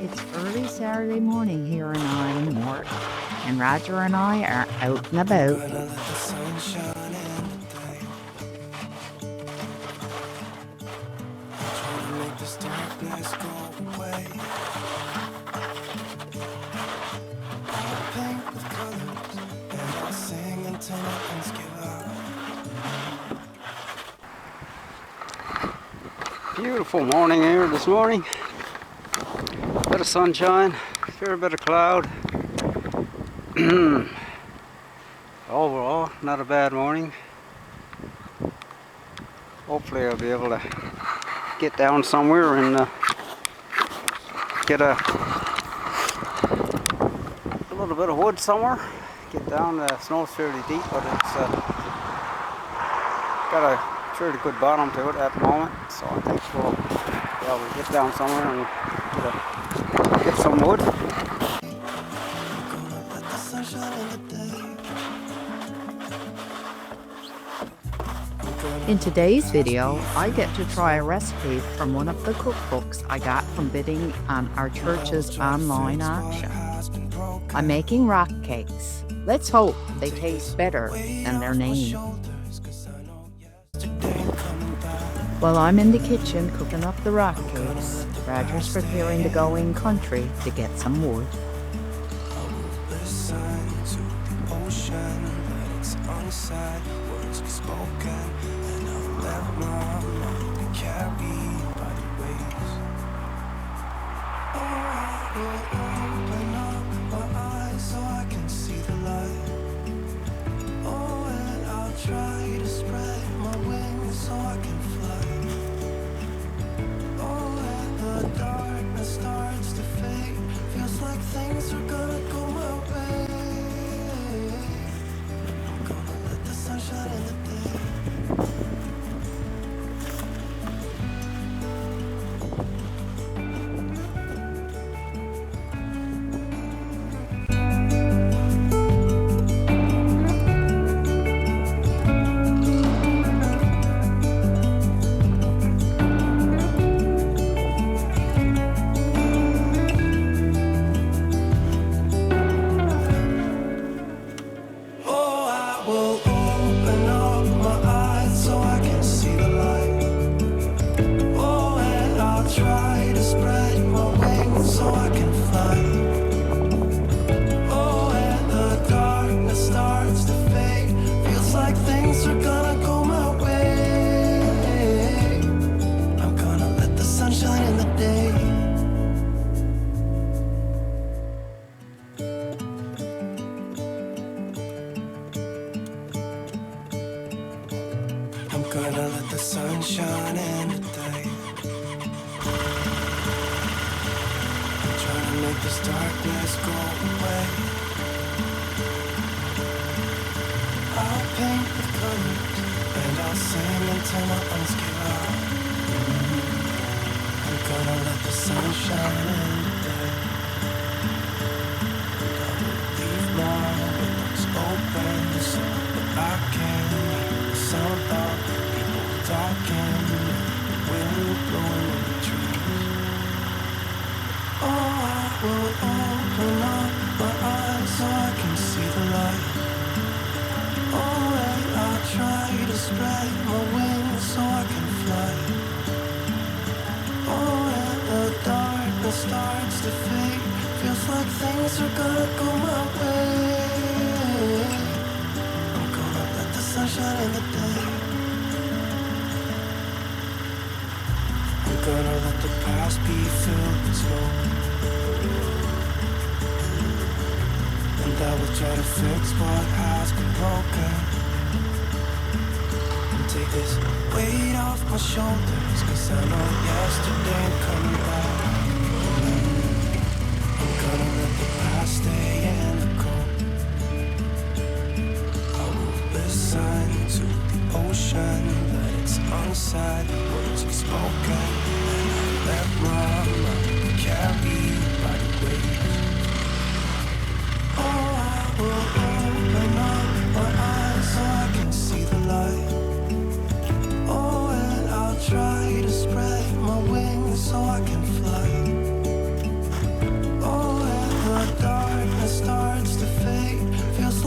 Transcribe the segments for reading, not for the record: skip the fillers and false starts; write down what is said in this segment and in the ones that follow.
It's early Saturday morning here in Ireland North, and Roger and I are out and about. Beautiful morning here this morning. Bit of sunshine, fair bit of cloud. Overall, not a bad morning. Hopefully I'll be able to get down somewhere and get a little bit of wood somewhere. Get down. The snow's fairly deep, but it's got a fairly good bottom to it at the moment, so I think we'll be able to get down somewhere and get some wood. In today's video, I get to try a recipe from one of the cookbooks I got from bidding on our church's online auction. I'm making rock cakes. Let's hope they taste better than their name. While I'm in the kitchen cooking up the rock cakes, Roger's preparing to go in country to get some wood. Gonna let the sun shine in today. I'm trying to make this darkness go away. I'll paint with colors and I'll sing until my lungs give out. I'm gonna let the sun shine in today. And I will leave my windows open so that I can hear the sound of talking, the wind blowing in the trees. Oh, I will open up my eyes so I can see the light. Oh, and I'll try to spread my wings so I can fly. Oh, and the darkness starts to fade. Feels like things are gonna go my way. I'm gonna let the sunshine in the day. Gonna let the past be filled with snow. And I will try to fix what has been broken. And take this weight off my shoulders, 'cause I know yesterday ain't coming back. I'm gonna let the past stay in the cold. I will listen to the ocean, but it's unsaid, words unspoken. Let my mind carry by the waves. Oh, I will open up my eyes so I can see the light. Oh, and I'll try to spread my wings so I can fly.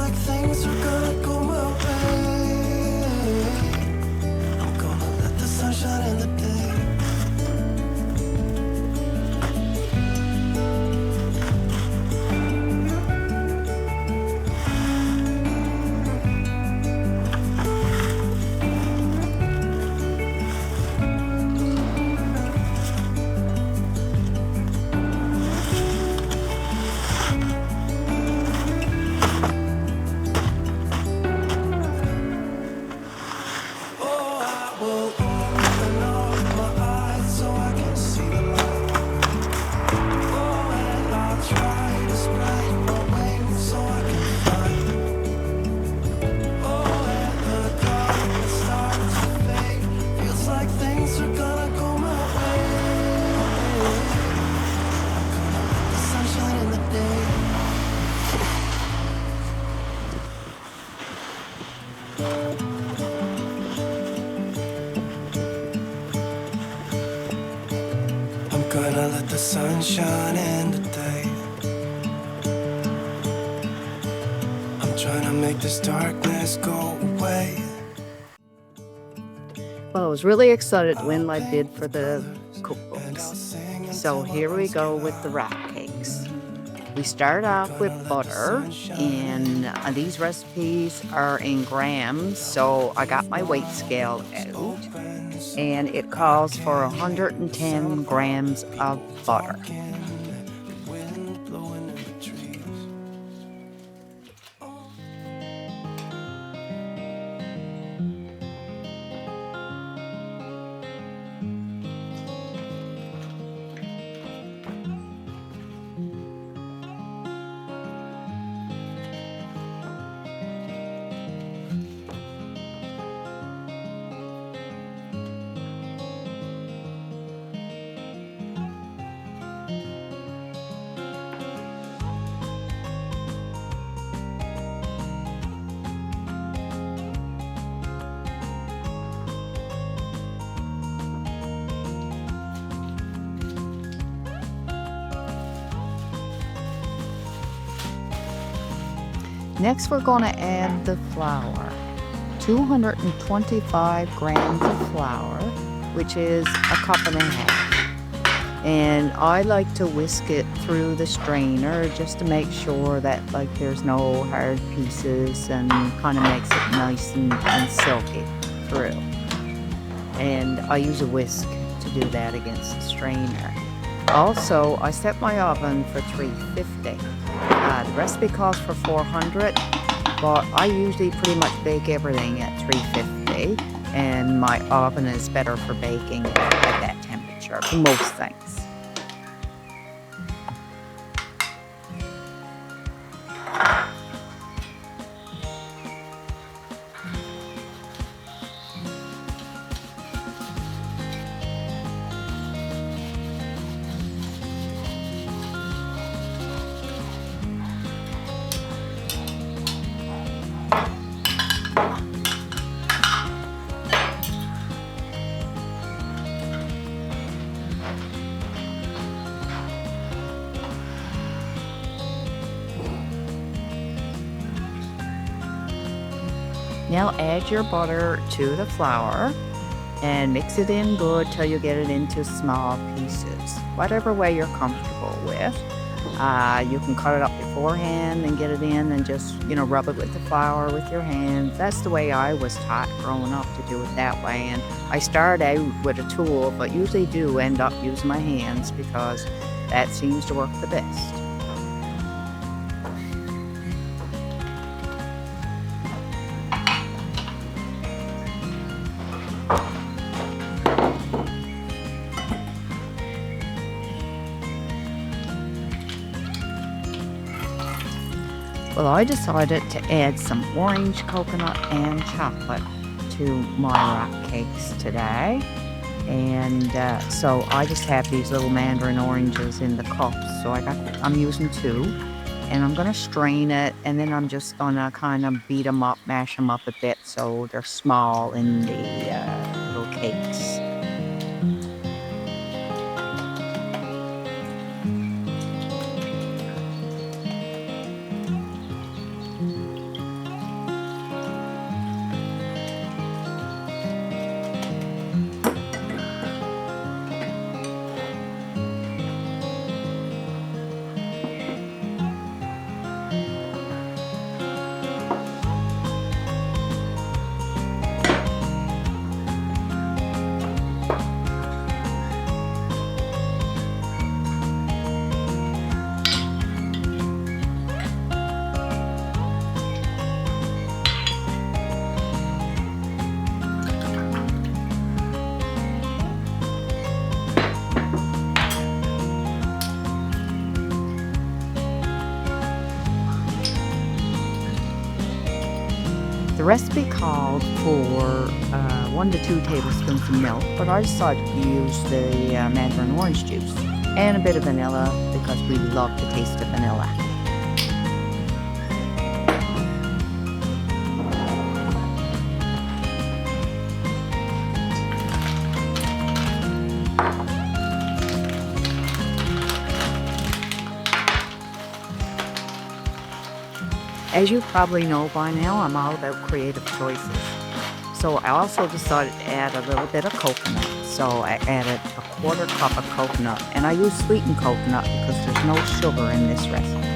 like things are gonna go my way. I'm gonna let the sun shine in the day. Gonna let the sun shine in today. I'm trying to make this darkness go away. Well, I was really excited when I did for the cookbooks. So here we go with the rock cakes. We start off with butter, and these recipes are in grams, so I got my weight scale out, and it calls for 110 grams of butter. Next, we're going to add the flour. 225 grams of flour, which is a cup and a half. And I like to whisk it through the strainer just to make sure that there's no hard pieces, and kind of makes it nice and silky through. And I use a whisk to do that against the strainer. Also, I set my oven for 350. The recipe calls for 400, but I usually pretty much bake everything at 350, and my oven is better for baking at that temperature for most things. Now add your butter to the flour and mix it in good till you get it into small pieces, whatever way you're comfortable with. You can cut it up beforehand and get it in and just, rub it with the flour with your hands. That's the way I was taught growing up, to do it that way. And I start out with a tool, but usually do end up using my hands because that seems to work the best. Well, I decided to add some orange, coconut, and chocolate to my rock cakes today. And so I just have these little mandarin oranges in the cups. So I'm using 2. And I'm going to strain it, and then I'm just going to kind of beat them up, mash them up a bit so they're small in the little cakes. The recipe called for 1 to 2 tablespoons of milk, but I decided to use the mandarin orange juice and a bit of vanilla because we love the taste of vanilla. As you probably know by now, I'm all about creative choices. So I also decided to add a little bit of coconut. So I added a 1/4 cup of coconut, and I use sweetened coconut because there's no sugar in this recipe.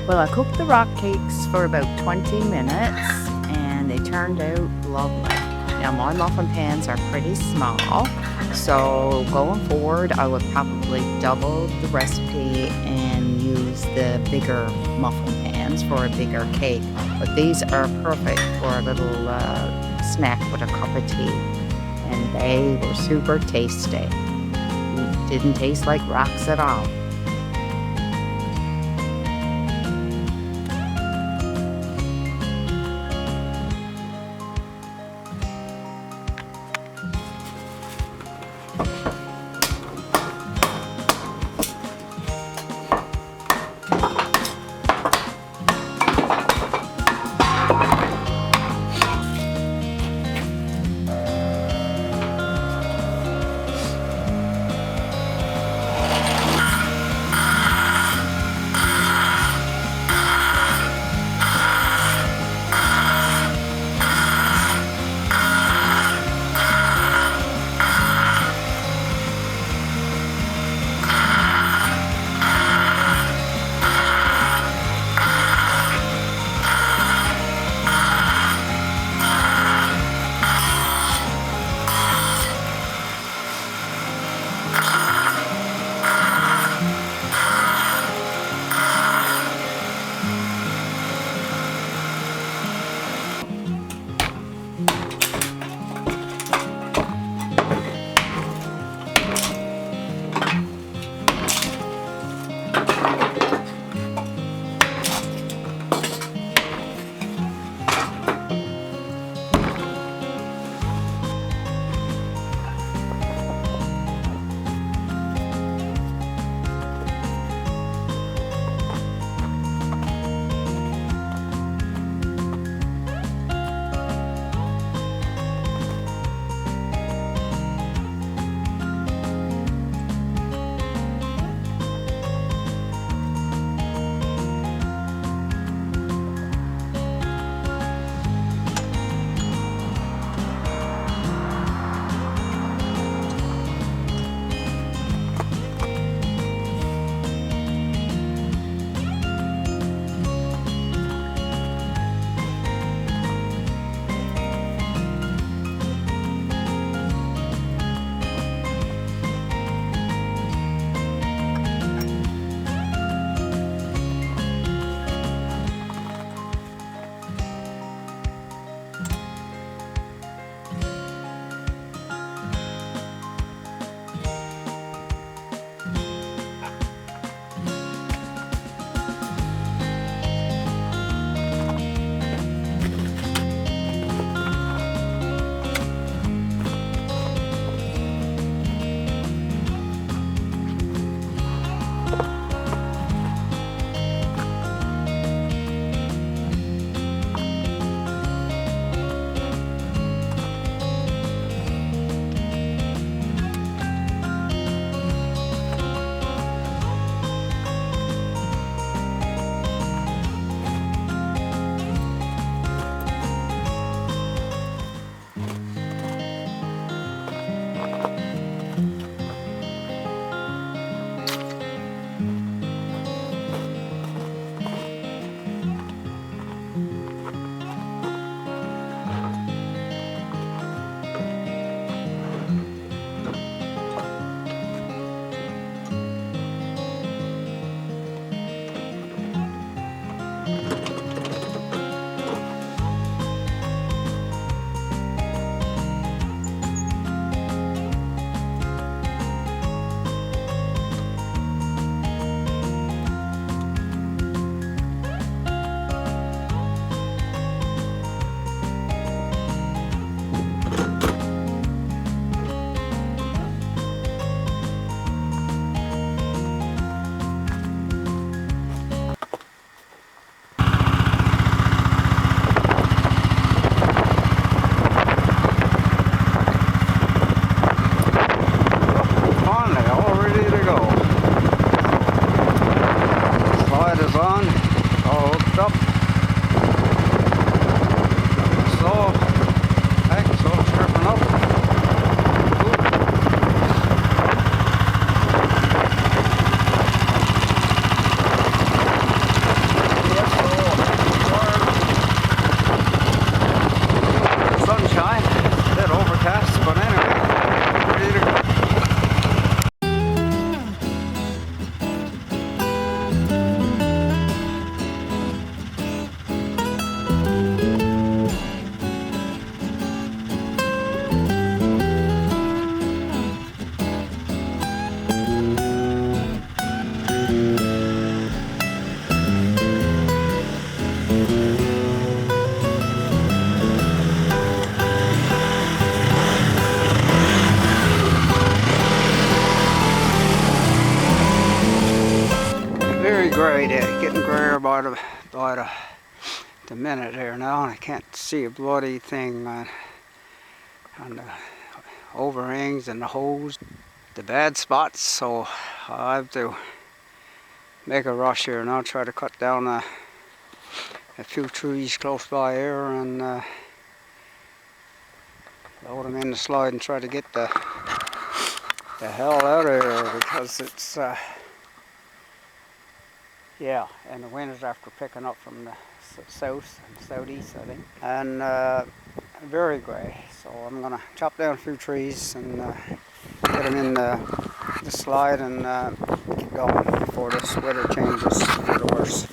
Well, I cooked the rock cakes for about 20 minutes and they turned out lovely. Now, my muffin pans are pretty small, so going forward, I would probably double the recipe and use the bigger muffin pans for a bigger cake. But these are perfect for a little snack with a cup of tea, and they were super tasty. Didn't taste like rocks at all. on, all hooked up. So, heck, so stripping up. Sunshine, a bit overcast, but anyway, ready to go. Very grey day, getting grayer by the minute here now, and I can't see a bloody thing on the overhangs and the hose, the bad spots, so I have to make a rush here now, try to cut down a few trees close by here and load them in the slide and try to get the hell out of here, because it's yeah, and the wind is after picking up from the south and southeast, I think, and very grey. So I'm gonna chop down a few trees and get them in the slide and keep going before this weather changes for the worse.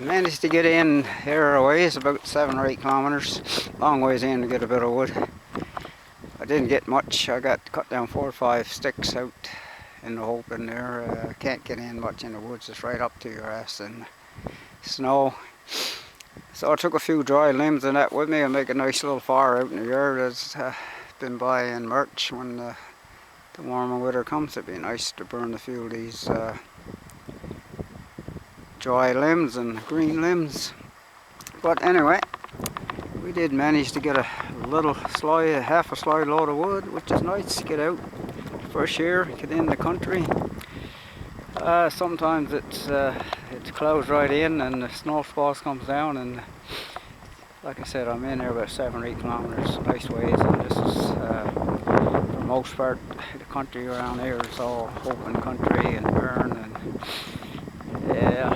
managed to get in here a ways, about 7 or 8 kilometers. Long ways in to get a bit of wood. I didn't get much. I got cut down 4 or 5 sticks out in the hope in there. Can't get in much in the woods. It's right up to your ass in snow. So I took a few dry limbs and that with me and make a nice little fire out in the yard. It's been by in March when the warmer weather comes. It'd be nice to burn a few of these dry limbs and green limbs. But anyway, we did manage to get a little slide, half a slide load of wood, which is nice to get out fresh air, get in the country. Sometimes it clouds right in and the snow falls comes down, and like I said, I'm in there about 7 or 8 kilometers nice ways, and this is for the most part the country around here is all open country and burn, and yeah,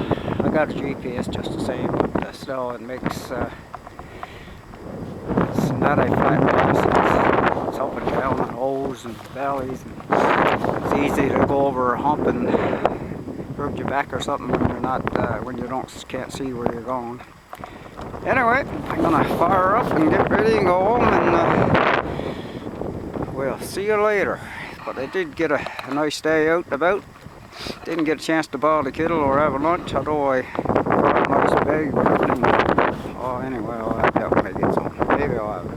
I got a GPS just the same, but still it makes it's not a flat place. It's up and down and holes and valleys, and it's easy to go over a hump and hurt your back or something when you're not when you can't see where you're going. Anyway, I'm gonna fire up and get ready and go home, and we'll see you later. But I did get a nice day out and about. Didn't get a chance to boil the kettle or have a lunch, although I brought a nice bag. Oh, anyway, I'll have to maybe get some. Maybe I'll have a